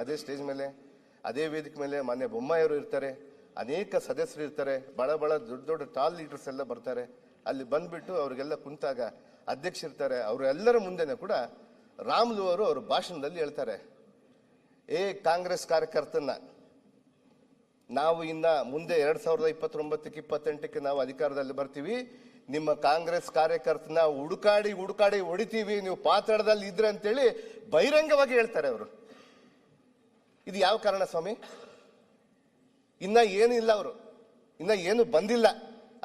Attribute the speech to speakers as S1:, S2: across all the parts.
S1: ಅದೇ ಸ್ಟೇಜ್ ಮೇಲೆ, ಅದೇ ವೇದಿಕೆ ಮೇಲೆ ಮಾನ್ಯ ಬೊಮ್ಮಾಯಿಯವರು ಇರ್ತಾರೆ, ಅನೇಕ ಸದಸ್ಯರು ಇರ್ತಾರೆ, ಬಹಳ ದೊಡ್ಡ ದೊಡ್ಡ ಟಾಲ್ ಲೀಡರ್ಸ್ ಎಲ್ಲ ಬರ್ತಾರೆ. ಅಲ್ಲಿ ಬಂದ್ಬಿಟ್ಟು ಅವ್ರಿಗೆಲ್ಲ ಕುಂತಾಗ ಅಧ್ಯಕ್ಷರಿರ್ತಾರೆ. ಅವರೆಲ್ಲರ ಮುಂದೆನೆ ಕೂಡ ರಾಮುಲು ಅವರು ಅವ್ರ ಭಾಷಣದಲ್ಲಿ ಹೇಳ್ತಾರೆ, ಕಾಂಗ್ರೆಸ್ ಕಾರ್ಯಕರ್ತನ ನಾವು ಇನ್ನ ಮುಂದೆ 2029ಕ್ಕೆ 28ಕ್ಕೆ ನಾವು ಅಧಿಕಾರದಲ್ಲಿ ಬರ್ತೀವಿ, ನಿಮ್ಮ ಕಾಂಗ್ರೆಸ್ ಕಾರ್ಯಕರ್ತನ ಹುಡುಕಾಡಿ ಹೊಡಿತೀವಿ, ನೀವು ಪಾತಾಳದಲ್ಲಿ ಇದ್ರೆ ಅಂತೇಳಿ ಬಹಿರಂಗವಾಗಿ ಹೇಳ್ತಾರೆ ಅವರು. ಇದು ಯಾವ ಕಾರಣ ಸ್ವಾಮಿ? ಇನ್ನ ಏನಿಲ್ಲ, ಅವರು ಇನ್ನ ಏನು ಬಂದಿಲ್ಲ.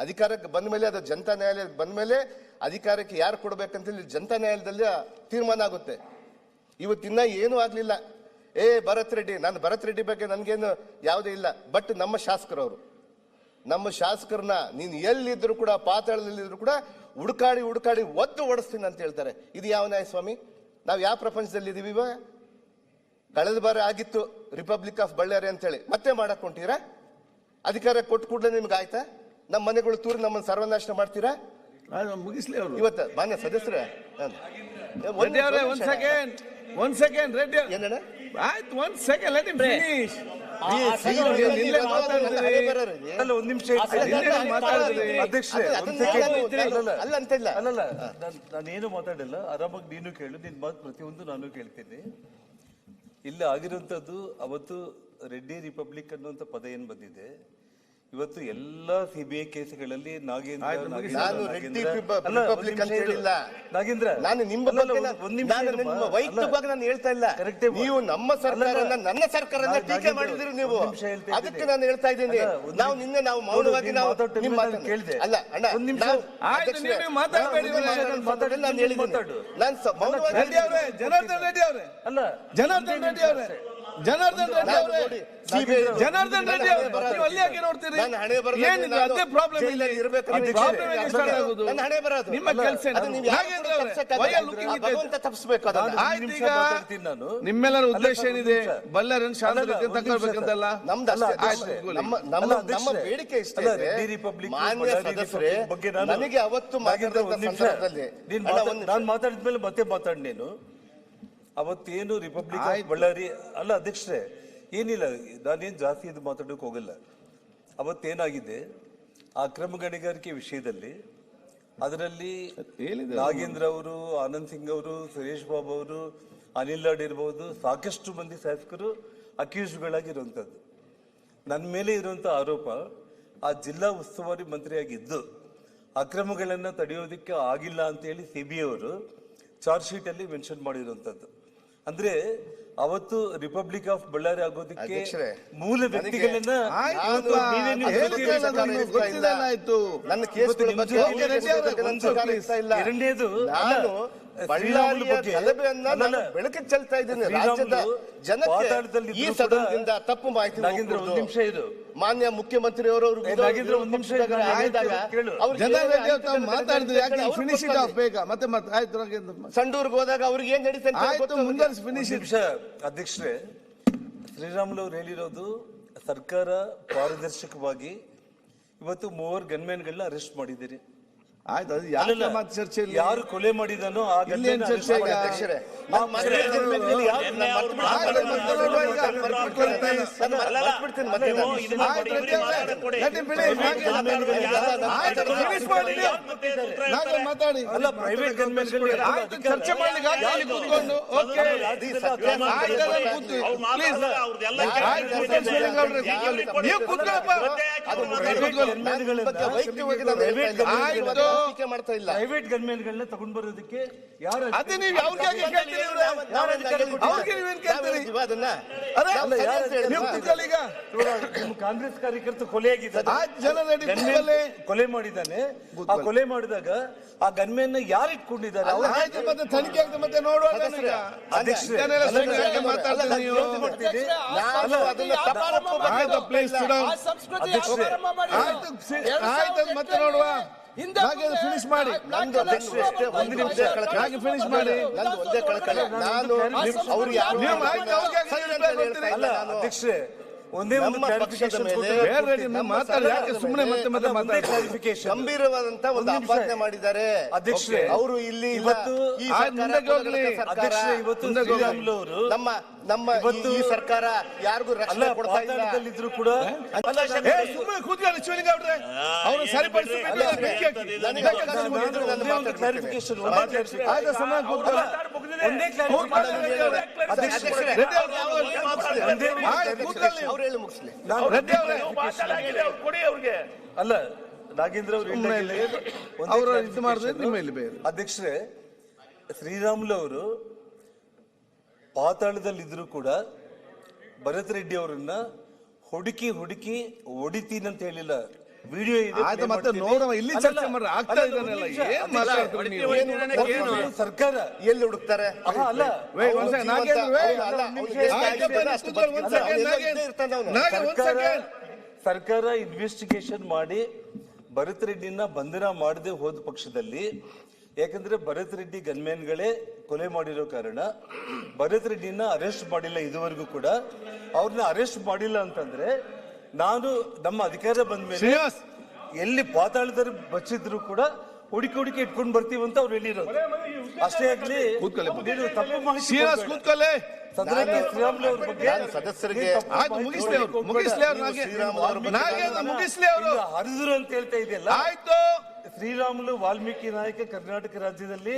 S1: ಅಧಿಕಾರಕ್ಕೆ ಬಂದ ಮೇಲೆ, ಅದು ಜನತಾ ನ್ಯಾಯಾಲಯಕ್ಕೆ ಬಂದ ಮೇಲೆ ಅಧಿಕಾರಕ್ಕೆ ಯಾರು ಕೊಡ್ಬೇಕಂತೇಳಿ ಜನತಾ ನ್ಯಾಯಾಲಯದಲ್ಲಿ ತೀರ್ಮಾನ ಆಗುತ್ತೆ. ಇವತ್ತಿನ್ನ ಏನೂ ಆಗ್ಲಿಲ್ಲ. ಭರತ್ ರೆಡ್ಡಿ, ನಾನು ಭರತ್ ರೆಡ್ಡಿ ಬಗ್ಗೆ ನನ್ಗೇನು ಯಾವುದೇ ಇಲ್ಲ, ಬಟ್ ನಮ್ಮ ಶಾಸಕರವರು, ನಮ್ಮ ಶಾಸಕರನ್ನ ನೀನು ಎಲ್ಲಿದ್ರು ಕೂಡ, ಪಾತಾಳದಲ್ಲಿದ್ರು ಕೂಡ ಹುಡುಕಾಡಿ ಒದ್ದು ಓಡಿಸ್ತೀನಿ ಅಂತ ಹೇಳ್ತಾರೆ. ಇದು ಯಾವ ನ್ಯಾಯ ಸ್ವಾಮಿ? ನಾವು ಯಾವ ಪ್ರಪಂಚದಲ್ಲಿ ಇದೀವಿ ಇವಾಗ? ಕಳೆದ ಬಾರ ಆಗಿತ್ತು ರಿಪಬ್ಲಿಕ್ ಆಫ್ ಬಳ್ಳಾರಿ ಅಂತೇಳಿ, ಮತ್ತೆ ಮಾಡಕ್ ಹೊಂಟೀರಾ? ಅಧಿಕಾರ ಕೊಟ್ಟು ಕೂಡಲೇ ನಿಮ್ಗೆ ಆಯ್ತಾ? ನಮ್ಮ ಮನೆಗಳು ತೂರಿ ನಮ್ಮನ್ನು ಸರ್ವನಾಶ ಮಾಡ್ತೀರಾ?
S2: ಮುಗಿಸ್ಲಿ ಅವರು.
S1: ಇವತ್ತು ಮಾನ್ಯ ಸದಸ್ಯರೇ,
S2: ಒಂದ್ ಸೆಕೆಂಡ್ ರೆಡ್ಡಿ
S1: ಏನೇನ
S2: ಆಯ್ತು, ಒಂದ್ ಸೆಕೆಂಡ್ ಲೆಟ್ ಹಿಮ್ ಫಿನಿಶ್.
S3: ಒಂದ್ ನಿಮಿಷ ಅಲ್ಲ ಅಂತ ಇಲ್ಲ, ಅಲ್ಲಲ್ಲ, ನಾನೇನು ಮಾತಾಡಿಲ್ಲ. ಆರಾಮಾಗಿ ನೀನು ಕೇಳು, ನಿನ್ ಮಾತು ಪ್ರತಿಯೊಂದು ನಾನು ಕೇಳ್ತೀನಿ. ಇಲ್ಲ ಆಗಿರುವಂತದ್ದು ಅವತ್ತು ರೆಡ್ಡಿ ರಿಪಬ್ಲಿಕ್ ಅನ್ನುವಂತ ಪದ ಏನ್ ಬಂದಿದೆ, ಇವತ್ತು ಎಲ್ಲಾ ಸಿಬಿಐ ಕೇಸ್ಗಳಲ್ಲಿ ನಾಗೇಂದ್ರ
S1: ನಾನು ನಿಮ್ಮ ವೈಯಕ್ತಿಕವಾಗಿ ನಾನು ಹೇಳ್ತಾ ಇಲ್ಲ. ನೀವು ನಮ್ಮ ಸರ್ಕಾರನ, ನನ್ನ ಸರ್ಕಾರನ ಟೀಕೆ ಮಾಡಿದ್ರಿ ನೀವು, ಅದಕ್ಕೆ ನಾನು ಹೇಳ್ತಾ ಇದ್ದೀನಿ. ನಾವು ನಿನ್ನೆ ನಾವು ಮೌನವಾಗಿ ನಾವು
S3: ಕೇಳಿದೆ.
S1: ಅಲ್ಲ ಅಣ್ಣ,
S2: ಜನಾರ್ದನ್ ರೆಡ್ಡಿ ಅವರೇ, ಅಲ್ಲ ಜನಾರ್ದನ್ ರೆಡ್ಡಿ ಅವರೇ, ಜನಾರ್ದನ್ ರೆಡ್ಡಿ ಅವರೇ, ಜನಾರ್ದನ್ ರೆಡ್ಡಿ ಅವರೇ, ನೀವು ಅಲ್ಲಿ ಯಾಕೆ ನೋಡ್ತೀರಿ? ಏನಿಲ್ಲ, ಅದೇ ಪ್ರಾಬ್ಲಮ್ ಇಲ್ಲ. ನಿಮ್ಮ ಕೆಲಸ ನಿಮ್ಮೆಲ್ಲರ ಉದ್ದೇಶ ಏನಿದೆ? ಬಳ್ಳಾರಿಯನ್ನು ಶಾಂತ ತಗೊಳ್ಬೇಕಂತಲ್ಲ
S1: ನಮ್ಮ ಬೇಡಿಕೆ ಇಷ್ಟ. ಮಾನ್ಯ ಸದಸ್ಯರೇ, ನನಗೆ ಅವತ್ತು
S3: ನಾನು ಮಾತಾಡಿದ್ಮೇಲೆ ಮತ್ತೆ ಮಾತಾಡಿ. ನೀನು ಅವತ್ತೇನು ರಿಪಬ್ಲಿಕ್ ಆಫ್ ಬಳ್ಳಾರಿ ಅಲ್ಲ ಅಧ್ಯಕ್ಷರೇ, ಏನಿಲ್ಲ, ನಾನೇನು ಜಾಸ್ತಿ ಇದು ಮಾತಾಡೋಕೆ ಹೋಗಲ್ಲ. ಅವತ್ತೇನಾಗಿದೆ ಆ ಅಕ್ರಮ ಗಣಿಗಾರಿಕೆ ವಿಷಯದಲ್ಲಿ, ಅದರಲ್ಲಿ ನಾಗೇಂದ್ರ ಅವರು, ಆನಂದ್ ಸಿಂಗ್ ಅವರು, ಸುರೇಶ್ ಬಾಬು ಅವರು, ಅನಿಲ್ ಲಾಡ್ ಇರಬಹುದು, ಸಾಕಷ್ಟು ಮಂದಿ ಶಾಸಕರು ಅಕ್ಯೂಸ್ಗಳಾಗಿರುವಂಥದ್ದು. ನನ್ನ ಮೇಲೆ ಇರುವಂಥ ಆರೋಪ, ಆ ಜಿಲ್ಲಾ ಉಸ್ತುವಾರಿ ಮಂತ್ರಿಯಾಗಿದ್ದು ಅಕ್ರಮಗಳನ್ನು ತಡೆಯೋದಕ್ಕೆ ಆಗಿಲ್ಲ ಅಂತೇಳಿ ಸಿಬಿಐ ಅವರು ಚಾರ್ಜ್ ಶೀಟ್ ಅಲ್ಲಿ ಮೆನ್ಷನ್ ಮಾಡಿರುವಂಥದ್ದು. ಅಂದ್ರೆ ಅವತ್ತು ರಿಪಬ್ಲಿಕ್ ಆಫ್ ಬಳ್ಳಾರಿ ಆಗೋದಕ್ಕೆ ಮೂಲ ವ್ಯಕ್ತಿಗಳನ್ನ ಎರಡನೇದು
S1: ಬೆಳಕಿಗೆ ಚೆಲ್ತಾ ಇದ್ದೀನಿ. ರಾಜ್ಯದ ಜನಕ್ಕೆ ಈ ಸದನದಿಂದ ತಪ್ಪು ಮಾಹಿತಿ.
S3: ನಾಗೇಂದ್ರ ಒಂದ್ ನಿಮಿಷ ಇದು,
S1: ಮಾನ್ಯ ಮುಖ್ಯಮಂತ್ರಿ ಅವರು
S3: ನಾಗೇಂದ್ರ ಒಂದ್ ನಿಮಿಷ
S1: ಸಂಡೂರ್ಗೆ ಹೋದಾಗ ಅವ್ರಿಗೆ ಏನ್ ನಡೀತಾ
S3: ಅಧ್ಯಕ್ಷರೇ, ಶ್ರೀರಾಮುಲು ಅವರು ಹೇಳಿರೋದು ಸರ್ಕಾರ ಪಾರದರ್ಶಕವಾಗಿ ಇವತ್ತು 3 ಗನ್ಮ್ಯಾನ್ಗಳನ್ನ ಅರೆಸ್ಟ್ ಮಾಡಿದ್ದೀರಿ.
S2: ಆಯ್ತು, ಅದು ಯಾರು ಚರ್ಚೆ
S3: ಯಾರು ಕೊಲೆ ಮಾಡಿದಾನೋ ಆ ಗನ್ಮ್ಯಾನ್
S2: ಚರ್ಚೆ ಮಾತಾಡಿ.
S3: ಅಲ್ಲ, ಪ್ರೈವೇಟ್ ಗನ್ಮ್ಯಾನ್ಗಳು
S2: ಚರ್ಚೆ ಮಾಡ್ಲಿಕ್ಕೆ ಕೂತ್ಕೊಂಡು
S3: ಪ್ರೈವೇಟ್ ಗನ್ಮ್ಯಾನ್ಗಳನ್ನ ತಗೊಂಡ್ ಬರೋದಕ್ಕೆ ಯಾರು?
S2: ಅದೇ ನೀವು
S3: ಕಾಂಗ್ರೆಸ್ ಕಾರ್ಯಕರ್ತ ಕೊಲೆ ಮಾಡಿದ್ದಾನೆ. ಆ ಕೊಲೆ ಮಾಡಿದಾಗ ಆ ಗನ್ಮ್ಯಾನ್ ಯಾರು ಇಟ್ಕೊಂಡಿದ್ದಾರೆ?
S2: ಮತ್ತೆ ತನಿಖೆ ಆಗ್ತದೆ, ಮತ್ತೆ ನೋಡುವ. ಮತ್ತೆ ನೋಡುವ. ಫಿನಿಶ್ ಮಾಡಿ, ಫಿನಿಶ್ ಮಾಡಿ.
S3: ಅಧ್ಯಕ್ಷರೇ, ಒಂದೇ ಒಂದು
S1: ನಮ್ಮ ಪಕ್ಷದ
S3: clarification
S1: ಮೇಲೆ
S3: ಕೊಟ್ಟು-
S2: ಬೇರೆ ರೆಡ್ಡಿ ಮಾತಾಡಿ, ಯಾಕೆ ಸುಮ್ಮನೆ ಮತ್ತೆ
S3: ಅಲ್ಲ, ಒಂದೇ
S2: ಮಾತಾಡಿ?
S3: clarification.
S1: ಗಂಭೀರವಾದಂತ ಒಂದು
S3: ಒಂದು ನಿಮಿಷ.
S1: ಆಪಾದನೆ ಮಾಡಿದ್ದಾರೆ
S3: ಅಧ್ಯಕ್ಷರೇ,
S1: ಅವರು ಇಲ್ಲಿ ಇಲ್ಲ.
S3: ಇವತ್ತು
S1: ಈ
S2: ಆ
S1: ಸರ್ಕಾರ
S2: ಮುಂದೆ ಹೋಗ್ಲಿ.
S1: ಸರ್ಕಾರ.
S3: ಅಧ್ಯಕ್ಷರೇ, ಇವತ್ತು
S2: ಮುಂದೆ ಹೋಗ್ಲಿ.
S3: ಶ್ರೀರಾಮುಲು ಅವರು
S1: ನಮ್ಮ
S3: ಇವತ್ತು
S1: ಈ ಸರ್ಕಾರ ಯಾರಿಗೂ
S3: ಅಲ್ಲ
S1: ರಕ್ಷಣೆ ಕೊಡ್ತಾ ಇಲ್ಲ.
S3: ಪಾತಾಳದಲ್ಲಿದ್ರು ಕೂಡ
S2: ಸುಮ್ಮನೆ ಕೂತ್ಕೊಳ್ಳಿ ಶಿವಲಿಂಗ ಅವ್ರೆ, ಅವರು ಸರಿಪಡಿಸಬೇಕು.
S1: ನನಗೆ ಅವಕಾಶ ಕೊಟ್ಟಿದ್ರು, ನಾನು ಮಾತಾಡ್ತೀನಿ.
S3: ಕ್ಲಾರಿಫಿಕೇಶನ್
S2: ಆದ ಸಮಯ ಕೂತ್ಕೊಳ್ಳಿ.
S3: ಒಂದೇ clarification.
S1: ಅಧ್ಯಕ್ಷರೇ,
S2: ರೆಡ್ಡಿ ಅವ್ರೆ,
S3: ಒಂದೇ
S2: ಆಯ್ತು, ಕೂತ್ಕೊಳ್ಳಿ.
S1: ಅವ್ರು ಹೇಳಿ ಮುಗಿಸ್ಲಿ.
S2: ರೆಡ್ಡಿ ಅವ್ರೆ,
S3: ಅಲ್ಲ ನಾಗೇಂದ್ರ ಅವರು
S2: ಸುಮ್ಮನೆ ಇಲ್ಲಿ ಅವರು ಇದು ಮಾಡಿದ್ರೆ ನಿಮ್ಮ ಇಲ್ಲಿ ಬೇರೆ.
S3: ಅಧ್ಯಕ್ಷರೇ, ಶ್ರೀರಾಮುಲು ಅವರು ಪಾತಾಳದಲ್ಲಿದ್ರು ಕೂಡ ಭರತ್ ರೆಡ್ಡಿ ಅವರನ್ನ ಹುಡುಕಿ ಹೊಡಿತೀನಿ ಅಂತ ಹೇಳಿಲ್ಲ. ವಿಡಿಯೋ ಇದೆ,
S2: ಆಯ್ತು,
S3: play
S2: ಮತ್ತೆ
S3: ಮಾಡ್ತೀನಿ.
S2: ನೋಡುವ, ಇಲ್ಲಿ
S3: ಅಲ್ಲ,
S2: ಚರ್ಚೆ ಮಾಡ್ರೆ ಆಗ್ತಾ
S3: ಅಲ್ಲ,
S2: ಇದ್ದಾನಲ್ಲ,
S3: ಒಂದು ನಿಮಿಷ.
S2: ಏನ್ ಮಾತಾಡ್ತೀರಿ ನೀವು?
S3: ಏನು ಸರ್ಕಾರ
S1: ಎಲ್ಲಿ ಹುಡುಕ್ತಾರೆ?
S3: ಅಲ್ಲ
S2: Wait, one second, Nagendra, wait.
S1: ಅಲ್ಲ, ಅವ್ನಿಗೆ ಎಷ್ಟು
S2: ಆಯ್ತು,
S1: ಆಗಿದ್ದಾರೆ ಅಷ್ಟು
S2: ಕೂತ್ಕೊಳ್ಳಿ, one
S1: ಬದುಕಿದ್ದಾರೆ.
S2: second,
S1: ಅವ್ನು ಎಲ್ಲೋ ಇದ್ದೇ ಇರ್ತಾನೆ ಅವ್ನು.
S2: Nagendra, one second.
S3: ಸರ್ಕಾರ ಇನ್ವೆಸ್ಟಿಗೇಷನ್ ಮಾಡಿ ಭರತ್ ರೆಡ್ಡಿನ ಬಂಧನ ಮಾಡದೆ ಹೋದ ಪಕ್ಷದಲ್ಲಿ, ಯಾಕಂದ್ರೆ ಭರತ್ ರೆಡ್ಡಿ ಗನ್ಮ್ಯಾನ್ಗಳೇ ಕೊಲೆ ಮಾಡಿರೋ ಕಾರಣ ಭರತ್ ರೆಡ್ಡಿನ ಅರೆಸ್ಟ್ ಮಾಡಿಲ್ಲ ಇದುವರೆಗೂ ಕೂಡ. ಅವ್ರನ್ನ ಅರೆಸ್ಟ್ ಮಾಡಿಲ್ಲ ಅಂತಂದ್ರೆ ನಾನು ನಮ್ಮ ಅಧಿಕಾರ ಬಂದ ಮೇಲೆ
S2: ಶ್ರೀನಿವಾಸ್,
S3: ಎಲ್ಲಿ ಪಾತಾಳದಲ್ಲಿ ಬಚ್ಚಿದ್ರು ಕೂಡ ಹುಡುಕಿ ಇಟ್ಕೊಂಡು ಬರ್ತೀವಿ ಅಂತ ಅವ್ರು ಹೇಳಿರೋದು. ಅಷ್ಟೇ ಆಗ್ಲಿ,
S2: ಕೂತ್ಕೊಳ್ಳಿ.
S3: ನೀನು ತಪ್ಪು ಮಾಹಿತಿ
S2: ಶ್ರೀನಿವಾಸ್
S3: ಕೊಡ್ಬೇಡ.
S2: ಕೂತ್ಕೊಳ್ಳಿ.
S3: ಸದನಕ್ಕೆ ಶ್ರೀರಾಮುಲು ಅವ್ರ ಬಗ್ಗೆ
S1: ನಾನು ಸದಸ್ಯರಿಗೆ
S3: ನೀನು ತಪ್ಪು
S2: ಆಯ್ತು,
S3: ಮಾಹಿತಿ
S2: ಮುಗಿಸ್ಲಿ ಅವ್ರು,
S3: ಕೊಡ್ಬೇಡ.
S2: ಮುಗಿಸ್ಲಿ ಅವ್ರು.
S1: ಶ್ರೀರಾಮುಲು ಅವ್ರ ಬಗ್ಗೆ
S2: ನಾಗೇಂದ್ರ ಮುಗಿಸ್ಲಿ ಅವರು.
S3: ಈಗ ಹರಿದ್ರು ಅಂತ ಹೇಳ್ತಾ ಇದೆಯಲ್ಲ.
S2: ಆಯ್ತು,
S3: ಶ್ರೀರಾಮುಲು ವಾಲ್ಮೀಕಿ ನಾಯಕ ಕರ್ನಾಟಕ ರಾಜ್ಯದಲ್ಲಿ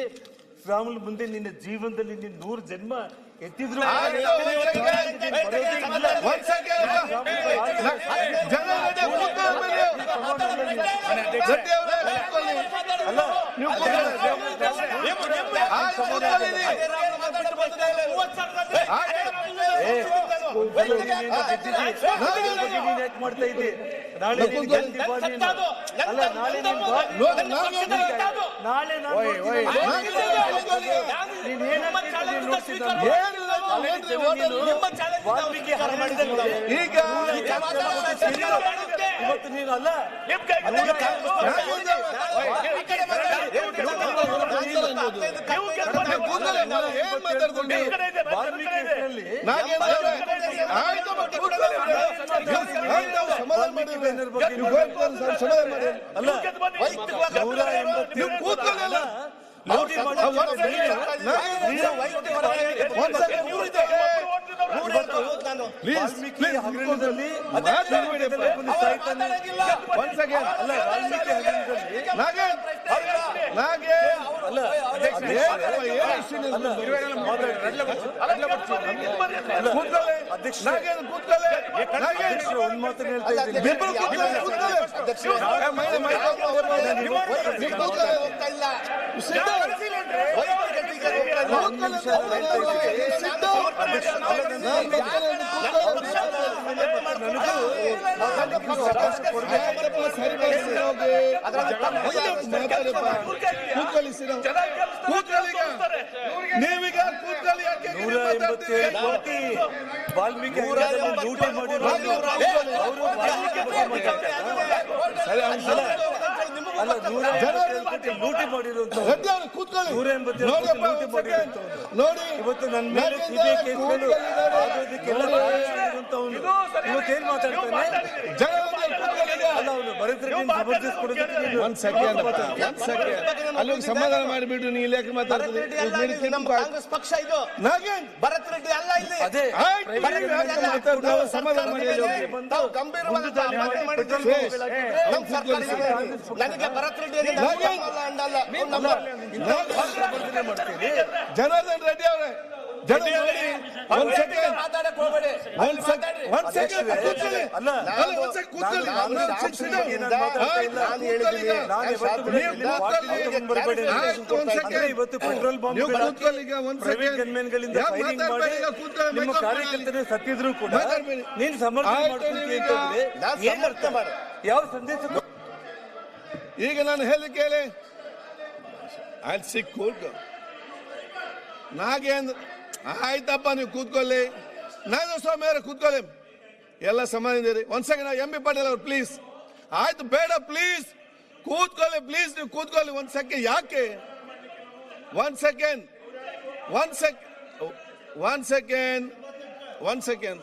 S3: ಶ್ರೀರಾಮುಲು ಮುಂದೆ ನಿನ್ನ ಜೀವನದಲ್ಲಿ ನೀನು 100 ಜನ್ಮ ಎತ್ತಿದ್ರು
S2: ಆಯ್ತು, ಒಂದ್ ಸೆಕೆಂಡ್. ಜನ ರೆಡ್ಡಿ ಕೂತ್ಕೊಳ್ಳಿ ನೀವು. ರೆಡ್ಡಿ ಅವರೇ, ಕೂತ್ಕೊಳ್ಳಿ. ನೀವು ಕೂತ್ಕೊಳ್ಳಿ. ಆಯ್ತು, ಕೂತ್ಕೊಳ್ಳಿ ನೀವು.
S3: ಮಾಡ್ತಾ ಇದ್ದೆ ನಾಳೆ ನೀನು ಗಾಂಧಿ ಬಾ ನೀನು. ಅಲ್ಲ ನಾಳೆ ನೀನು ಬಾ. ನಾಳೆ ನಾನು ನೋಡ್ತೀನಿ. ನೀನು ಏನಾಗ್ತಿದ್ದೆ ನೀನು ನೋಡ್ತಿದ್ದ ವಾಲ್ಮೀಕಿ ಹಗರಣದಲ್ಲಿ
S2: ಈಗ
S3: ಇವತ್ತು ನೀನು ಅಲ್ಲ
S2: ಏನ್ ಮಾತಾಡ್ಕೊಂಡು
S3: ವಾಲ್ಮೀಕಿ ಹೆಸರಲ್ಲಿ
S2: ನಾಗೇಂದ್ರ ಅವರೇ, ಆಯ್ತು, ಮತ್ತೆ ಕೂತ್ಕೊಳ್ಳಿ. ಆಯ್ತು, ಸಮಾಧಾನ ಮಾಡಿ.
S3: ಬ್ಯಾನರ್ ಬಗ್ಗೆ
S2: ನೀವು ಹೋಗ್ಕೊಂಡು ಸ್ವಲ್ಪ ಸಮಾಧಾನ ಮಾಡಿ.
S3: ಅಲ್ಲ 187
S2: ನೀವು ಕೂತ್ಕೊಳ್ಳಿ ಅಲ್ಲ.
S3: ಲೂಟಿ ಮಾಡಿ ವಾಲ್ಮೀಕಿ ಹಗರಣದಲ್ಲಿ
S2: ಒಂದ್ ಸೆಕೆಂಡ್.
S3: ಅಲ್ಲ ವಾಲ್ಮೀಕಿ ಹಗರಣದಲ್ಲಿ ಅಲ್ಲ ಅಧ್ಯಕ್ಷ ಒಂದ್ ಮಾತನ್ನ ಹೇಳ್ತಾ ಇದ್ದೀನಿ.
S1: ಹೋಗ್ತಾ ಇಲ್ಲ.
S2: ನೀವೀಗ ಕೂತ್ಕೊಳ್ಳಿ.
S3: 187 ಕೋಟಿ ವಾಲ್ಮೀಕಿ ಹಗರಣದಲ್ಲಿ ಲೂಟಿ ಮಾಡಿರೋ ಅವರು ಅಲ್ಲ 187 ಕೋಟಿ ಲೂಟಿ ಮಾಡಿರುವಂತ
S2: ರೆಡ್ಡಿ ಅವರು ಕೂತ್ಕೊಳ್ಳಿ.
S3: 187 ಕೋಟಿ ಲೂಟಿ ಮಾಡಿರುವಂತವ್ರು.
S2: ನೋಡಿ,
S3: ಇವತ್ತು ನನ್ನ ಮೇಲೆ ಸಿಬಿಐ ಕೇಸ್ಗಳು ಆಗೋದಕ್ಕೆಲ್ಲ ಕಾರಣವಾಗಿರುವಂತವನು ಇವತ್ತೇನ್ ಮಾತಾಡ್ತಾನೆ? ಅಲ್ಲ ಅವನು ಭರತ್ ರೆಡ್ಡಿ ಜಬರ್ದಸ್ತ್ ಕೊಡೋದಕ್ಕೆ ನೀನು
S2: ಒಂದ್ ಸೆಕೆಂಡ್, ಒಂದ್ ಸೆಕೆಂಡ್. ಅಲ್ಲಿ ಸಮಾಧಾನ ಮಾಡಿಬಿಟ್ಟು ನೀ ಇಲಾಖೆ
S1: ಭರತ್ ರೆಡ್ಡಿ ಅಲ್ಲ ಇಲ್ಲಿ ನಮ್ಮ ಕಾಂಗ್ರೆಸ್ ಪಕ್ಷ ಇದು.
S2: ನಾಗೇಂದ್ರ
S1: ಭರತ್ ರೆಡ್ಡಿ ಅಲ್ಲ ಇಲ್ಲಿ.
S3: ಅದೇ
S2: ಸಮಾಧಾನ ಮಾಡಿ.
S1: ತಾವು ಗಂಭೀರವಾದ ಆಪಾದನೆ ಮಾಡಿದ್ದೀರಿ. ನಮ್ಮ ಸರ್ಕಾರ ನನಗೆ ಭರತ್ ರೆಡ್ಡಿ ಅಲ್ಲ ಅಂದಲ್ಲ.
S2: ಜನಾರ್ದನ್ ರೆಡ್ಡಿ ಅವರೇ, ಒಂದ್ ಸೆಕೆಂಡ್,
S1: ಮಾತಾಡಕ್ ಹೋಗ್ಬೇಡಿ.
S2: ಒಂದ್ ಸೆಕೆಂಡ್ ಕೂತ್ಕೊಳ್ಳಿ.
S3: ಅಲ್ಲ
S2: ಒಂದ್ ಸೆಕೆಂಡ್ ಕೂತ್ಕೊಳ್ಳಿ.
S1: ನಾನು
S3: ಇವತ್ತು ಪೆಟ್ರೋಲ್ ಬಾಂಬ್ ಪ್ರೈವೇಟ್ ಗನ್ಮೆನ್ಗಳಿಂದ ಫೈರಿಂಗ್ ಮಾಡಿ ನಿಮ್ಮ ಕಾರ್ಯಕರ್ತರು ಸತ್ತಿದ್ರು ಕೂಡ ನೀನು ಸಮರ್ಥನೆ ಮಾಡ್ಕೊಂತೀಯ ಅಂತಂದ್ರೆ
S1: ನಾನು ಅರ್ಥ ಮಾಡಿ
S3: ಯಾವ ಸಂದೇಶ?
S2: ಈಗ ನಾನು ಹೇಳಿ ಕೇಳಿ. ಅಲ್ಲಿ ಸಿಕ್ಕ ನಾಗೇಂದ್ರ, ಆಯ್ತಪ್ಪ ನೀವು ಕೂತ್ಕೊಳ್ಳಿ. ನಾಗೇಂದ್ರ ಸ್ವಾಮಿ ಅವರೇ ಕೂತ್ಕೊಳ್ಳಿ. ಎಲ್ಲ ಸಮಾಧಾನ. ಒಂದ್ ಸೆಕೆಂಡ್, ಎಂ ಬಿ ಪಾಟೀಲ್ ಅವ್ರು ಪ್ಲೀಸ್. ಆಯ್ತು, ಬೇಡ ಪ್ಲೀಸ್ ಕೂತ್ಕೊಳ್ಳಿ, ಪ್ಲೀಸ್ ನೀವು ಕೂತ್ಕೊಳ್ಳಿ. ಒಂದ್ ಸೆಕೆಂಡ್, ಯಾಕೆ? ಒಂದ್ ಸೆಕೆಂಡ್, ಒಂದ್ ಸೆಕೆಂಡ್, ಒಂದ್ ಸೆಕೆಂಡ್, ಒಂದ್ ಸೆಕೆಂಡ್.